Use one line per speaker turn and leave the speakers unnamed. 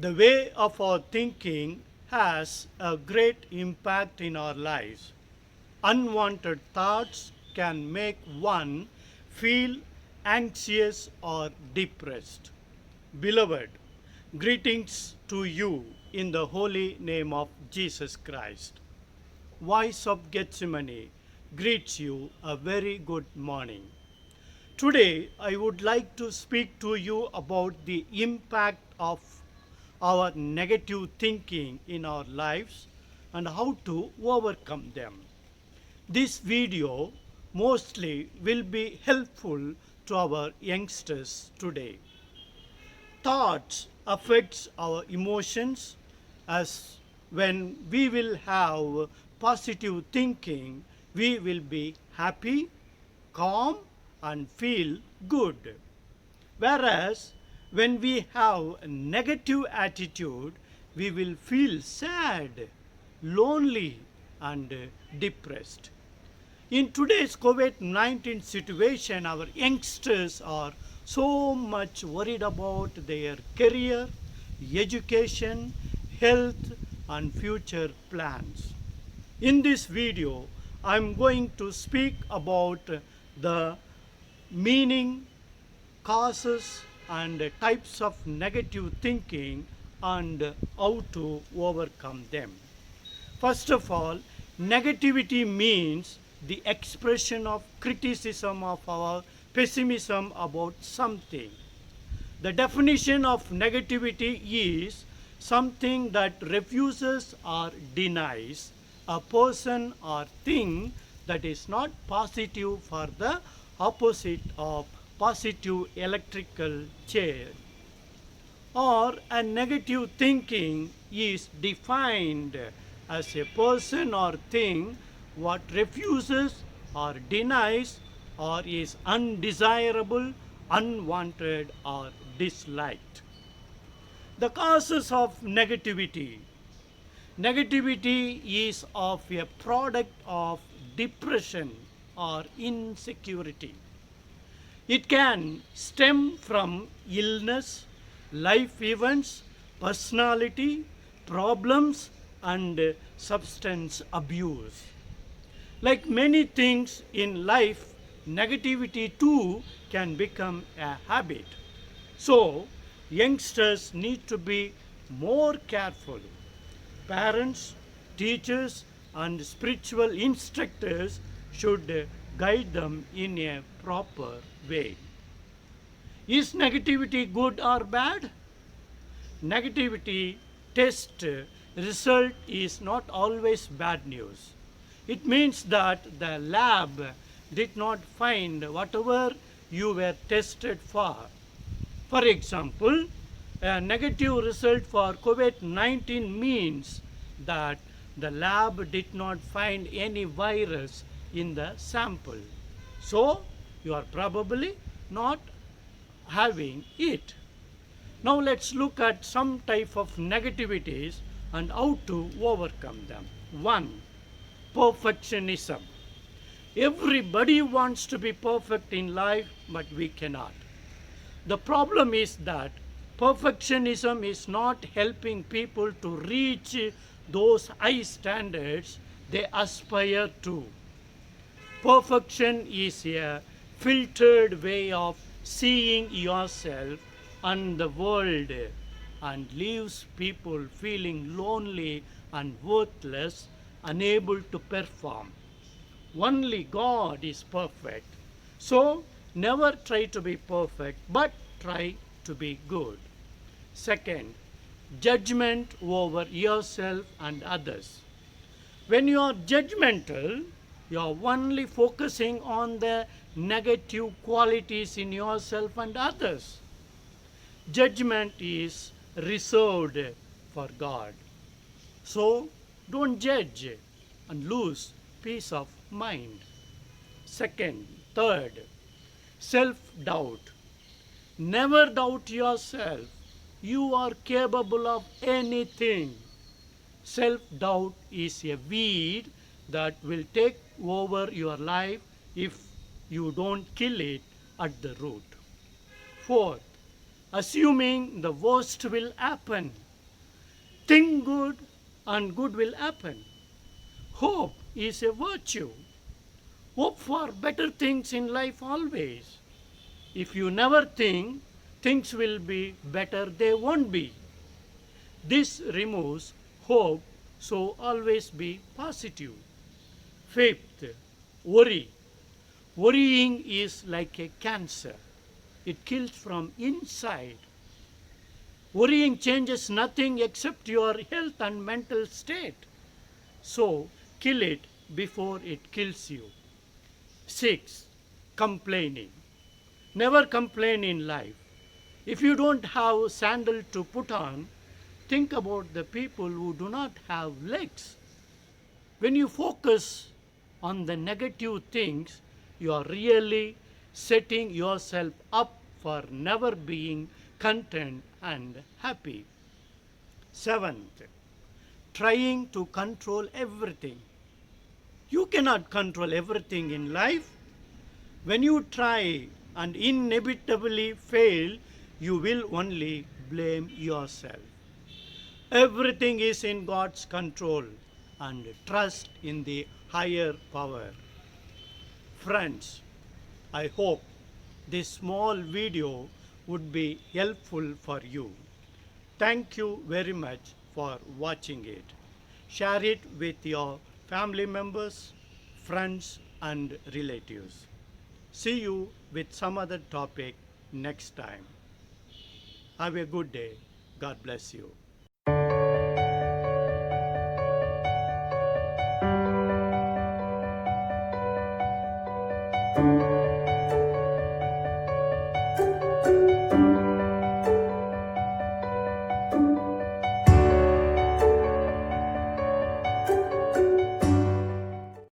The way of our thinking has a great impact in our lives. Unwanted thoughts can make one feel anxious or depressed. Beloved, greetings to you in the holy name of Jesus Christ. Voice of Gethsemane greets you a very good morning. Today, I would like to speak to you about the impact of our negative thinking in our lives and how to overcome them. This video mostly will be helpful to our youngsters today. Thoughts affects our emotions as when we will have positive thinking, we will be happy, calm and feel good. Whereas when we have a negative attitude, we will feel sad, lonely, and depressed. In today's COVID 19 situation, our youngsters are so much worried about their career, education, health, and future plans. In this video, I'm going to speak about the meaning, causes, and types of negative thinking and how to overcome them. First of all, negativity means the expression of criticism of our pessimism about something. The definition of negativity is something that refuses or denies a person or thing that is not positive for the opposite of positive electrical charge. Or a negative thinking is defined as a person or thing what refuses or denies or is undesirable, unwanted, or disliked. The causes of negativity. Negativity is of a product of depression or insecurity. It can stem from illness, life events, personality, problems, and substance abuse. Like many things in life, negativity too can become a habit. So, youngsters need to be more careful. Parents, teachers, and spiritual instructors should guide them in a proper way. Is negativity good or bad? Negativity test result is not always bad news. It means that the lab did not find whatever you were tested for. For example, a negative result for COVID 19 means that the lab did not find any virus in the sample. So, you are probably not having it. Now, let's look at some type of negativities and how to overcome them. 1. Perfectionism. Everybody wants to be perfect in life, but we cannot. The problem is that perfectionism is not helping people to reach those high standards they aspire to. Perfection is a filtered way of seeing yourself and the world and leaves people feeling lonely and worthless, unable to perform. Only God is perfect. So, never try to be perfect, but try to be good. Second, judgment over yourself and others. When you are judgmental, you are only focusing on the negative qualities in yourself and others. Judgment is reserved for God. So, don't judge and lose peace of mind. Third, self doubt. Never doubt yourself. You are capable of anything. Self doubt is a weed that will take over your life if you don't kill it at the root. Fourth, assuming the worst will happen. Think good and good will happen. Hope is a virtue. Hope for better things in life always. If you never think things will be better, they won't be. This removes hope, so always be positive. Fifth, worry. Worrying is like a cancer, it kills from inside. Worrying changes nothing except your health and mental state. So, kill it before it kills you. 6. Complaining. Never complain in life. If you don't have sandal to put on, think about the people who do not have legs. When you focus on the negative things, you are really setting yourself up for never being content and happy. Seventh, trying to control everything. You cannot control everything in life. When you try and inevitably fail, you will only blame yourself. Everything is in God's control and trust in the higher power. Friends, I hope this small video would be helpful for you. Thank you very much for watching it. Share it with your family members, friends, and relatives. See you with some other topic next time. Have a good day. God bless you.